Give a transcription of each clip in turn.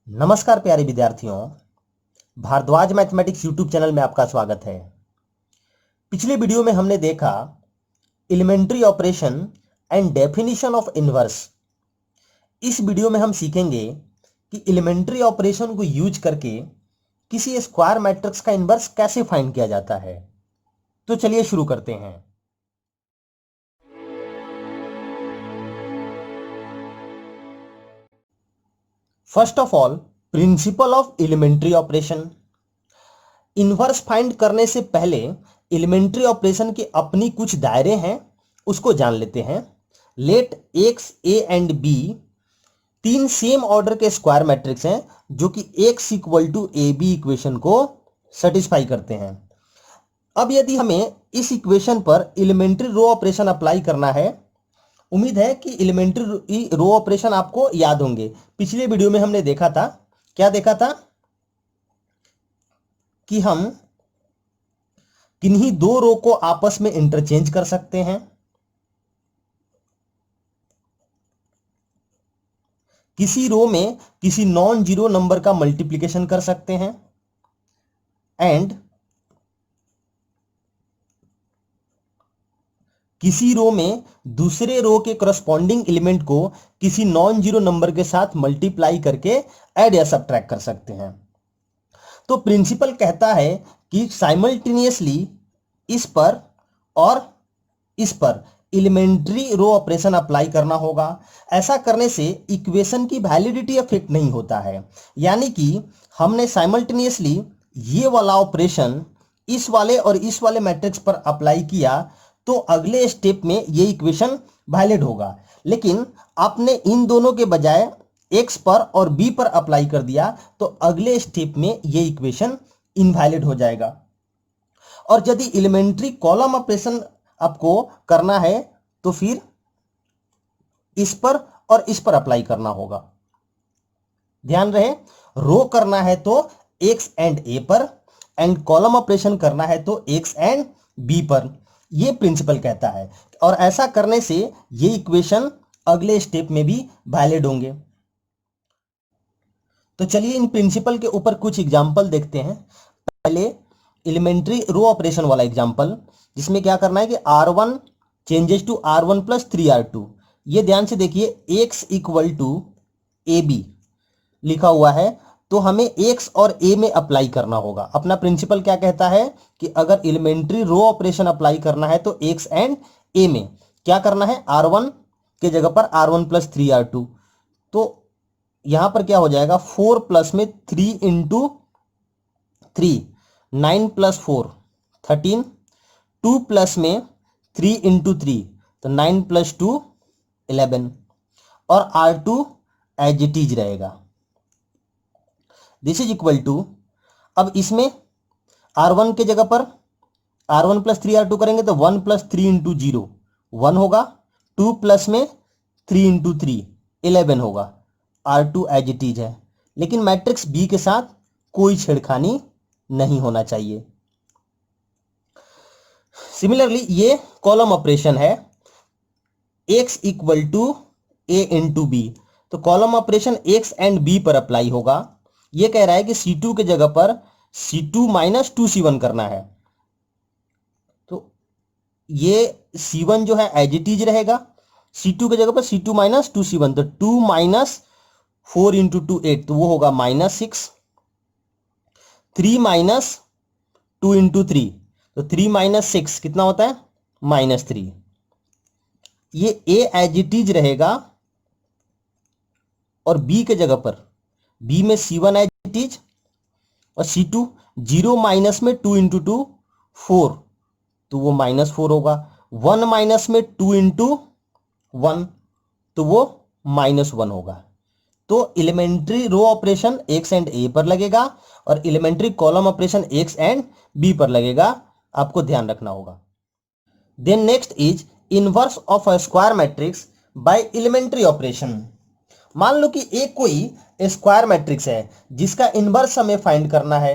नमस्कार प्यारे विद्यार्थियों, भारद्वाज मैथमेटिक्स यूट्यूब चैनल में आपका स्वागत है। पिछले वीडियो में हमने देखा elementary operation and definition of inverse. इस वीडियो में हम सीखेंगे कि एलिमेंट्री ऑपरेशन को यूज करके किसी स्क्वायर मैट्रिक्स का इनवर्स कैसे फाइंड किया जाता है। तो चलिए शुरू करते हैं। First of all, principle of elementary operation. Inverse find करने से पहले एलिमेंट्री ऑपरेशन के अपनी कुछ दायरे हैं, उसको जान लेते हैं। Let x A and B तीन सेम ऑर्डर के स्क्वायर मैट्रिक्स हैं जो कि x equal to A B equation को सेटिस्फाई करते हैं। अब यदि हमें इस इक्वेशन पर एलिमेंट्री रो ऑपरेशन अप्लाई करना है, उम्मीद है कि एलिमेंट्री रो ऑपरेशन आपको याद होंगे। पिछले वीडियो में हमने देखा था, क्या देखा था कि हम किन्हीं दो रो को आपस में इंटरचेंज कर सकते हैं, किसी रो में किसी नॉन जीरो नंबर का मल्टीप्लिकेशन कर सकते हैं, एंड किसी रो में दूसरे रो के करस्पॉन्डिंग एलिमेंट को किसी नॉन जीरो नंबर के साथ मल्टीप्लाई करके ऐड या सब्ट्रैक्ट कर सकते हैं। तो प्रिंसिपल कहता है कि साइमल्टेनियसली इस पर और इस पर एलिमेंट्री रो ऑपरेशन अप्लाई करना होगा। ऐसा करने से इक्वेशन की वैलिडिटी अफेक्ट नहीं होता है, यानी कि हमने साइमल्टेनियसली ये वाला ऑपरेशन इस वाले और इस वाले मैट्रिक्स पर अप्लाई किया तो अगले स्टेप में ये इक्वेशन वैलिड होगा। लेकिन आपने इन दोनों के बजाय एक्स पर और बी पर अप्लाई कर दिया तो अगले स्टेप में ये इक्वेशन इनवैलिड हो जाएगा। और यदि एलिमेंट्री कॉलम ऑपरेशन आपको करना है तो फिर इस पर और इस पर अप्लाई करना होगा। ध्यान रहे, रो करना है तो एक्स एंड ए पर, एंड कॉलम ऑपरेशन करना है तो एक्स एंड बी पर। यह प्रिंसिपल कहता है, और ऐसा करने से ये इक्वेशन अगले स्टेप में भी वैलिड होंगे। तो चलिए इन प्रिंसिपल के ऊपर कुछ एग्जांपल देखते हैं। पहले एलिमेंट्री रो ऑपरेशन वाला एग्जांपल, जिसमें क्या करना है कि r1 changes to r1 plus 3r2। ये ध्यान से देखिए, x equal to A B लिखा हुआ है तो हमें x और a में अप्लाई करना होगा। अपना प्रिंसिपल क्या कहता है कि अगर एलिमेंट्री रो ऑपरेशन अप्लाई करना है तो x एंड a में क्या करना है, r1 के जगह पर r1 प्लस 3r2। तो यहां पर क्या हो जाएगा, 4 प्लस में 3 इंटू 3, 9 प्लस 4 13, 2 प्लस में 3 इंटू 3 तो 9 प्लस 2 11, और r2 एज इट इज रहेगा। दिस इज इक्वल टू, अब इसमें r1 के जगह पर r1 प्लस 3r2 करेंगे तो 1 प्लस 3 इंटू 0 1 होगा, 2 प्लस में 3 इंटू 3 11 होगा, r2 एज इट इज है। लेकिन मैट्रिक्स बी के साथ कोई छेड़खानी नहीं होना चाहिए। सिमिलरली ये कॉलम ऑपरेशन है, x equal to A into B, तो column operation x and b पर अप्लाई होगा। ये कह रहा है कि C2 के जगह पर C2 माइनस 2C1 करना है, तो ये C1 जो है एज इट इज रहेगा, C2 के जगह पर C2 माइनस 2C1, तो 2 माइनस 4 इंटू 2 8, तो वो होगा -6, 3 माइनस 2 इंटू 3, तो 3 माइनस 6 कितना होता है, -3। ये a एज इट इज रहेगा, और b के जगह पर b में C1 एज इट इज, और C2 0 माइनस में 2 इंटू 2 4, तो वो -4 होगा, 1 माइनस में 2 इंटू 1 तो वो -1 होगा। तो elementary row operation X and A पर लगेगा और elementary column operation X and B पर लगेगा, आपको ध्यान रखना होगा। Then next is inverse of a square matrix by elementary operation. मान लो कि एक कोई स्क्वायर मैट्रिक्स है जिसका इनवर्स हमें फाइंड करना है,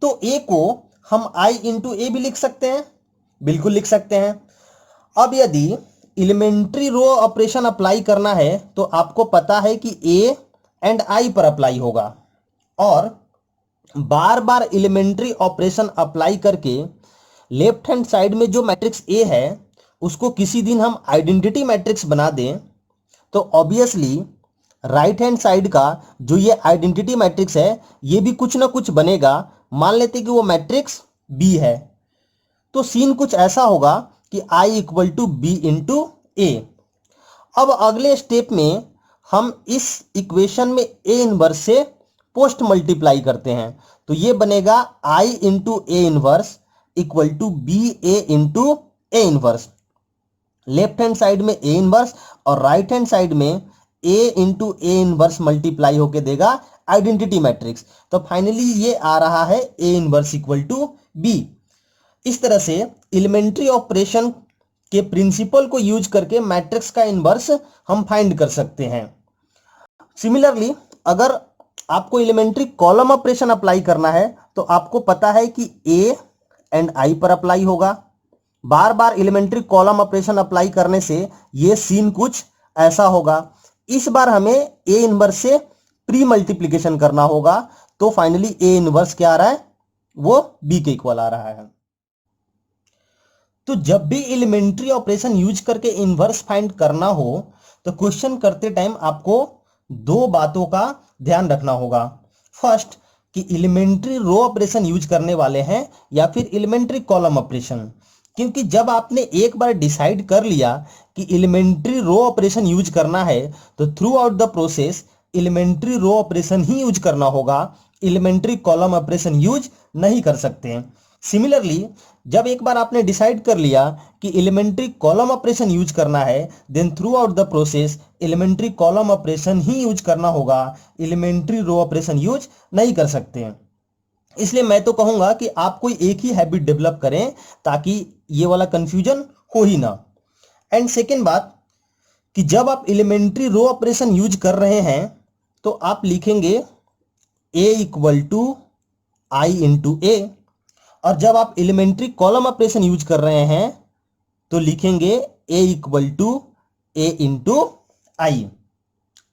तो ए को हम आई इंटू ए भी लिख सकते हैं, बिल्कुल लिख सकते हैं। अब यदि एलिमेंट्री रो ऑपरेशन अप्लाई करना है तो आपको पता है कि ए एंड आई पर अप्लाई होगा और बार बार एलिमेंट्री ऑपरेशन अप्लाई करके लेफ्ट हैंड साइड में जो मैट्रिक्स ए है उसको किसी दिन हम आइडेंटिटी मैट्रिक्स बना दें, तो ऑब्वियसली राइट हैंड साइड का जो ये आइडेंटिटी मैट्रिक्स है ये भी कुछ ना कुछ बनेगा। मान लेते कि वो मैट्रिक्स बी है, तो सीन कुछ ऐसा होगा कि I equal to B into A. अब अगले स्टेप में हम इस इक्वेशन में ए इनवर्स से पोस्ट मल्टीप्लाई करते हैं, तो ये बनेगा I into A inverse equal to B A into A inverse. Left hand side में ए इनवर्स और राइट हैंड साइड में A into A inverse multiply होके देगा आइडेंटिटी मैट्रिक्स। तो फाइनली ये आ रहा है A inverse equal to B. इस तरह से एलिमेंट्री ऑपरेशन के प्रिंसिपल को यूज करके मैट्रिक्स का इनवर्स हम फाइंड कर सकते हैं। सिमिलरली अगर आपको एलिमेंट्री कॉलम ऑपरेशन अप्लाई करना है तो आपको पता है कि ए एंड आई पर अप्लाई होगा। बार बार एलिमेंट्री कॉलम ऑपरेशन अप्लाई करने से ये सीन कुछ ऐसा होगा। इस बार हमें ए इनवर्स से प्री मल्टीप्लीकेशन करना होगा, तो फाइनली ए इनवर्स क्या आ रहा है, वो बी के इक्वल आ रहा है। तो जब भी एलिमेंट्री ऑपरेशन यूज करके इनवर्स फाइंड करना हो तो क्वेश्चन करते टाइम आपको दो बातों का ध्यान रखना होगा। फर्स्ट कि एलिमेंट्री रो ऑपरेशन यूज करने वाले हैं या फिर एलिमेंट्री कॉलम ऑपरेशन, क्योंकि जब आपने एक बार डिसाइड कर लिया कि एलिमेंट्री रो ऑपरेशन यूज करना है तो throughout the process elementary row operation ही यूज करना होगा, एलिमेंट्री कॉलम ऑपरेशन यूज नहीं कर सकते हैं। सिमिलरली जब एक बार आपने डिसाइड कर लिया कि एलिमेंट्री कॉलम ऑपरेशन यूज करना है, then throughout the process elementary column operation ही यूज करना होगा, एलिमेंट्री रो ऑपरेशन यूज नहीं कर सकते हैं। इसलिए मैं तो कहूंगा कि आप कोई एक ही हैबिट डेवलप करें ताकि ये वाला कंफ्यूजन हो ही ना। एंड सेकेंड बात कि जब आप एलिमेंट्री रो ऑपरेशन यूज कर रहे हैं तो आप लिखेंगे ए इक्वल टू आई इंटू ए, और जब आप एलिमेंट्री कॉलम ऑपरेशन यूज कर रहे हैं तो लिखेंगे ए इक्वल टू ए इंटू आई।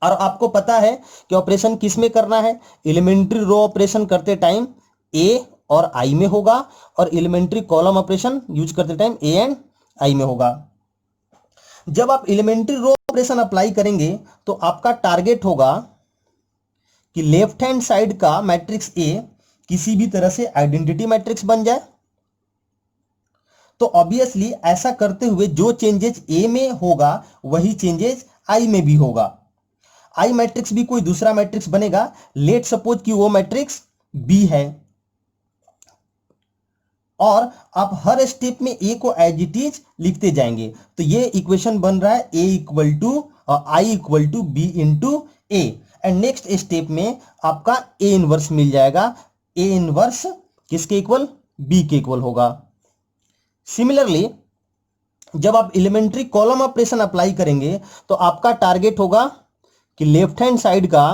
और आपको पता है कि ऑपरेशन किस में करना है, एलिमेंट्री रो ऑपरेशन करते टाइम ए और आई में होगा और एलिमेंट्री कॉलम ऑपरेशन यूज करते टाइम ए एंड आई में होगा। जब आप एलिमेंट्री रो ऑपरेशन अप्लाई करेंगे तो आपका टारगेट होगा कि लेफ्ट हैंड साइड का मैट्रिक्स ए किसी भी तरह से आइडेंटिटी मैट्रिक्स बन जाए। तो ऑब्वियसली ऐसा करते हुए जो चेंजेस ए में होगा वही चेंजेस आई में भी होगा। आई मैट्रिक्स भी कोई दूसरा मैट्रिक्स बनेगा, लेट सपोज कि वो मैट्रिक्स बी है, और आप हर स्टेप में ए को एज इट इज लिखते जाएंगे। तो ये इक्वेशन बन रहा है ए इक्वल टू और I equal to B into A, and next step में आपका ए इनवर्स मिल जाएगा। ए इनवर्स किसके इक्वल, बी के इक्वल होगा। सिमिलरली जब आप एलिमेंट्री कॉलम ऑपरेशन अप्लाई करेंगे तो आपका टारगेट होगा कि लेफ्ट हैंड साइड का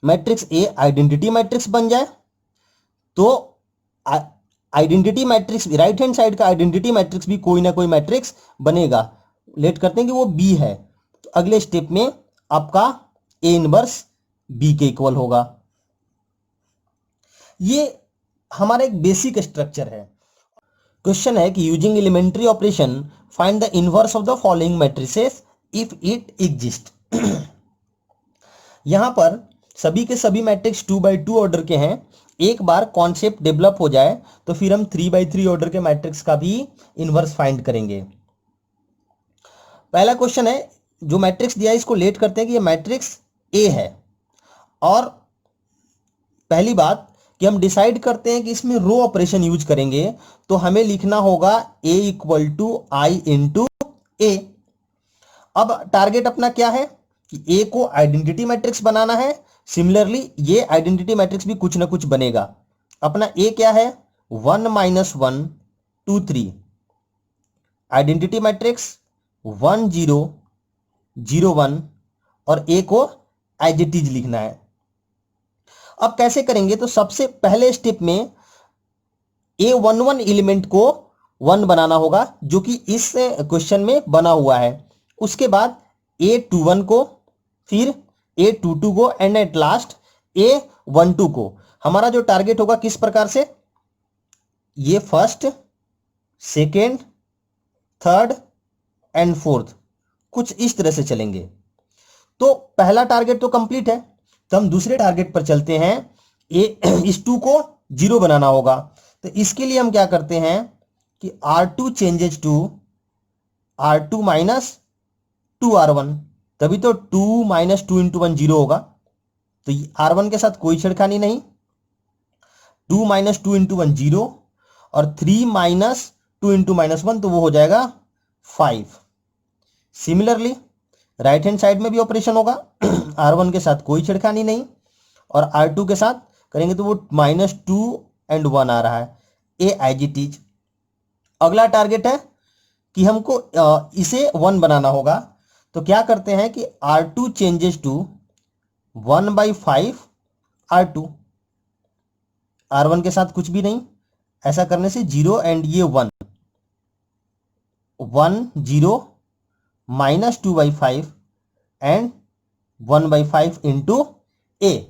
मैट्रिक्स ए आइडेंटिटी मैट्रिक्स बन जाए, तो identity matrix right hand side का आइडेंटिटी मैट्रिक्स भी कोई ना कोई मैट्रिक्स बनेगा। लेट करते हैं कि वो बी है, तो अगले स्टेप में आपका ए इनवर्स बी के इक्वल होगा। ये हमारा एक बेसिक स्ट्रक्चर है। क्वेश्चन है कि using elementary operation find the inverse of the following matrices if it exist. यहां पर सभी के सभी मैट्रिक्स 2x2 ऑर्डर के हैं। एक बार कॉन्सेप्ट डेवलप हो जाए तो फिर हम 3x3 ऑर्डर के मैट्रिक्स का भी इनवर्स फाइंड करेंगे। पहला क्वेश्चन है, जो मैट्रिक्स दिया है इसको लेट करते हैं कि ये मैट्रिक्स ए है, और पहली बात कि हम डिसाइड करते हैं कि इसमें रो ऑपरेशन यूज करेंगे, तो हमें लिखना होगा ए equal to I into A. अब टारगेट अपना क्या है कि ए को आइडेंटिटी मैट्रिक्स बनाना है। सिमिलरली ये आइडेंटिटी मैट्रिक्स भी कुछ ना कुछ बनेगा। अपना ए क्या है, 1 - 1 2 3, आइडेंटिटी मैट्रिक्स 1 0 0 1, और ए को एज इट इज लिखना है। अब कैसे करेंगे, तो सबसे पहले स्टेप में A11 एलिमेंट को 1 बनाना होगा जो कि इस क्वेश्चन में बना हुआ है। उसके बाद A21 को, फिर A22 को एंड एट लास्ट A12 को। हमारा जो टारगेट होगा किस प्रकार से, ये first, second, third and fourth, कुछ इस तरह से चलेंगे। तो पहला टारगेट तो कंप्लीट है, तो हम दूसरे टारगेट पर चलते हैं। इस 2 को 0 बनाना होगा, तो इसके लिए हम क्या करते हैं कि R2 changes to R2 minus 2R1, तभी तो 2 माइनस 2 इंटू 1 0 होगा। तो R1 के साथ कोई छेड़खानी नहीं, 2 माइनस 2 इंटू 1 0, और 3 माइनस 2 इंटू -1, तो वो हो जाएगा 5। सिमिलरली राइट हैंड साइड में भी ऑपरेशन होगा। R1 के साथ कोई छेड़खानी नहीं, और R2 के साथ करेंगे तो वो -2 एंड 1 आ रहा है, ए एज इट इज। अगला टारगेट है कि हमको इसे 1 बनाना होगा, तो क्या करते हैं कि R2 changes to 1/5 R2, R1 के साथ कुछ भी नहीं, ऐसा करने से 0 एंड ये 1 0 माइनस 2/5 एंड 1/5 इंटू ए।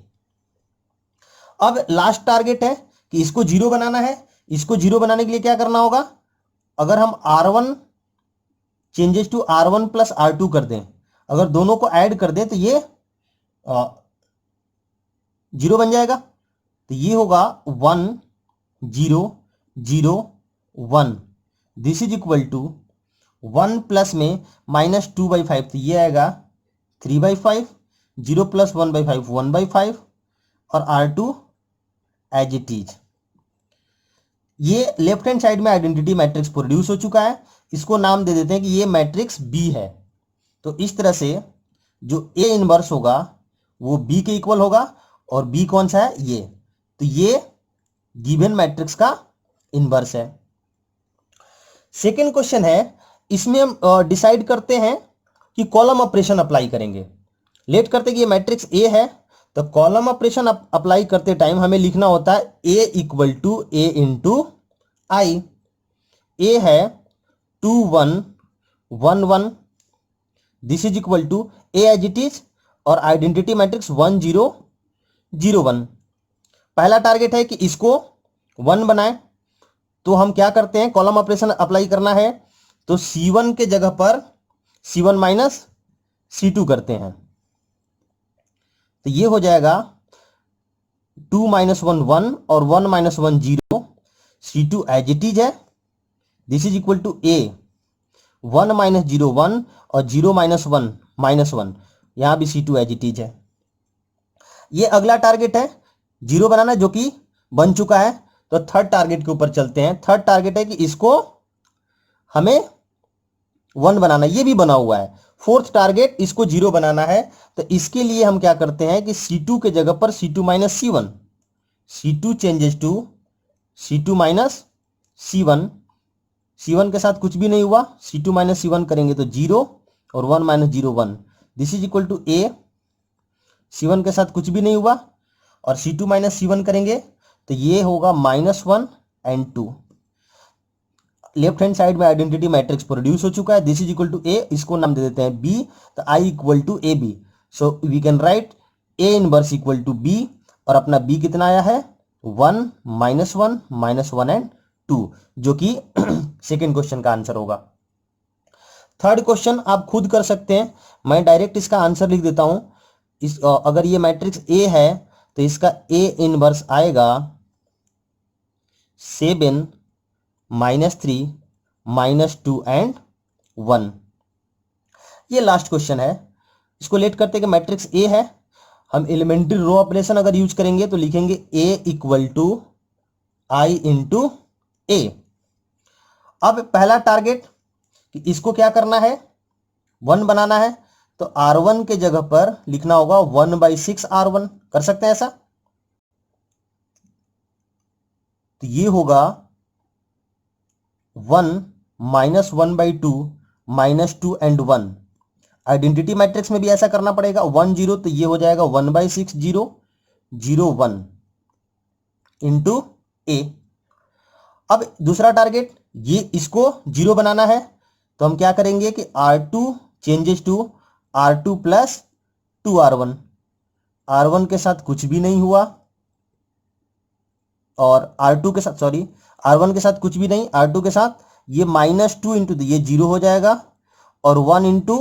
अब लास्ट टारगेट है कि इसको 0 बनाना है। इसको 0 बनाने के लिए क्या करना होगा, अगर हम R1 changes to R1 plus R2 कर दें, अगर दोनों को ऐड कर दें तो ये 0 बन जाएगा। तो ये होगा 1 0 0 1, this is equal to 1 plus में -2/5, तो ये आएगा 3/5, 0 प्लस 1/5 1/5, और R2 एज इट इज। ये लेफ्ट हैंड साइड में आइडेंटिटी मैट्रिक्स प्रोड्यूस हो चुका है। इसको नाम दे देते हैं कि ये मैट्रिक्स बी है। तो इस तरह से जो ए इनवर्स होगा वो बी के इक्वल होगा, और बी कौन सा है, ये। तो ये गिवन मैट्रिक्स का इनवर्स है। सेकेंड क्वेश्चन है, इसमें हम डिसाइड करते हैं कि कॉलम ऑपरेशन अप्लाई करेंगे। लेट करते हैं कि ये मैट्रिक्स ए है, तो कॉलम ऑपरेशन अप्लाई करते टाइम हमें लिखना होता है A equal to A into I. A है 2 1 1 1, this is equal to A as it is, और आइडेंटिटी मैट्रिक्स 1 0 0 1। पहला टारगेट है कि इसको 1 बनाए, तो हम क्या करते हैं, कॉलम ऑपरेशन अप्लाई करना है, तो C1 के जगह पर C1 माइनस C2 करते हैं। तो ये हो जाएगा 2 - 1 1 और 1 - 1 0, C2 एज इट इज है, this is equal to A 1 - 0 1 और 0 - 1 -1, यहां भी C2 एज इट इज है। ये अगला टारगेट है 0 बनाना, जो कि बन चुका है। तो थर्ड टारगेट के ऊपर चलते हैं। थर्ड टारगेट है कि इसको हमें 1 बनाना, ये भी बना हुआ है। फोर्थ टारगेट इसको 0 बनाना है, तो इसके लिए हम क्या करते हैं कि C2 के जगह पर C2 minus C1, C2 changes to C2 minus C1, C1 के साथ कुछ भी नहीं हुआ, C2 माइनस C1 करेंगे तो 0 और 1 - 0 1, this is equal to A. C1 के साथ कुछ भी नहीं हुआ और C2 माइनस C1 करेंगे तो ये होगा -1 एंड 2। लेफ्ट हैंड साइड में आइडेंटिटी मैट्रिक्स प्रोड्यूस हो चुका है, this is equal to A, इसको नाम दे देते हैं बी, तो I equal to A B. So we can write A inverse equal to B, और अपना बी कितना आया है 1 -1 -1 एंड 2, जो कि सेकेंड क्वेश्चन का आंसर होगा। थर्ड क्वेश्चन आप खुद कर सकते हैं, मैं डायरेक्ट इसका आंसर लिख देता हूं। अगर ये मैट्रिक्स ए है तो इसका ए इनवर्स आएगा 7 -3 -2 एंड 1। ये लास्ट क्वेश्चन है, इसको लेट करते कि मैट्रिक्स ए है, हम एलिमेंट्री रो ऑपरेशन अगर यूज करेंगे तो लिखेंगे ए equal to I into A. अब पहला टारगेट इसको क्या करना है 1 बनाना है, तो R1 के जगह पर लिखना होगा 1/6 R1, कर सकते हैं ऐसा। तो ये होगा 1 - 1/2 -2 एंड 1। आइडेंटिटी मैट्रिक्स में भी ऐसा करना पड़ेगा 1 0, तो ये हो जाएगा 1/6 0 0 1 इंटू ए। अब दूसरा टारगेट ये इसको 0 बनाना है, तो हम क्या करेंगे कि R2 changes to R2 plus 2R1, R1 के साथ कुछ भी नहीं हुआ, और R2 के साथ, सॉरी, R1 के साथ कुछ भी नहीं, R2 के साथ ये -2 इंटू ये 0 हो जाएगा, और 1 इंटू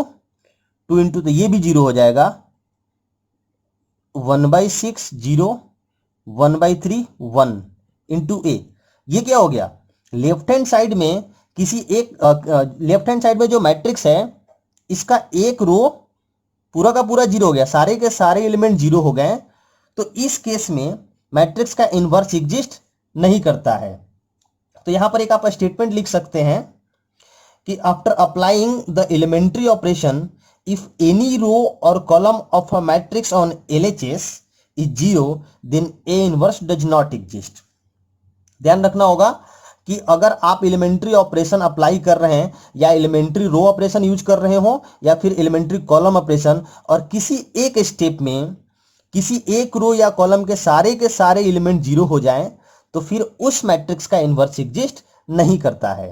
2 इंटू ये भी 0 हो जाएगा, 1/6 0, 1/3 1 इंटू ए। ये क्या हो गया, लेफ्ट हैंड साइड में किसी एक लेफ्ट हैंड साइड में जो मैट्रिक्स है इसका एक रो पूरा का पूरा 0 हो गया, सारे के सारे एलिमेंट 0 हो गए। तो इस केस में मैट्रिक्स का इनवर्स एग्जिस्ट नहीं करता है। तो यहां पर एक आप स्टेटमेंट लिख सकते हैं कि after applying the elementary operation if any row or column of a matrix on LHS is 0 then A inverse does not exist. ध्यान रखना होगा कि अगर आप एलिमेंट्री ऑपरेशन अप्लाई कर रहे हैं या एलिमेंट्री रो ऑपरेशन यूज कर रहे हो या फिर एलिमेंट्री कॉलम ऑपरेशन, और किसी एक स्टेप में किसी एक रो या कॉलम के सारे एलिमेंट 0 हो जाएं, तो फिर उस मैट्रिक्स का इनवर्स एग्जिस्ट नहीं करता है।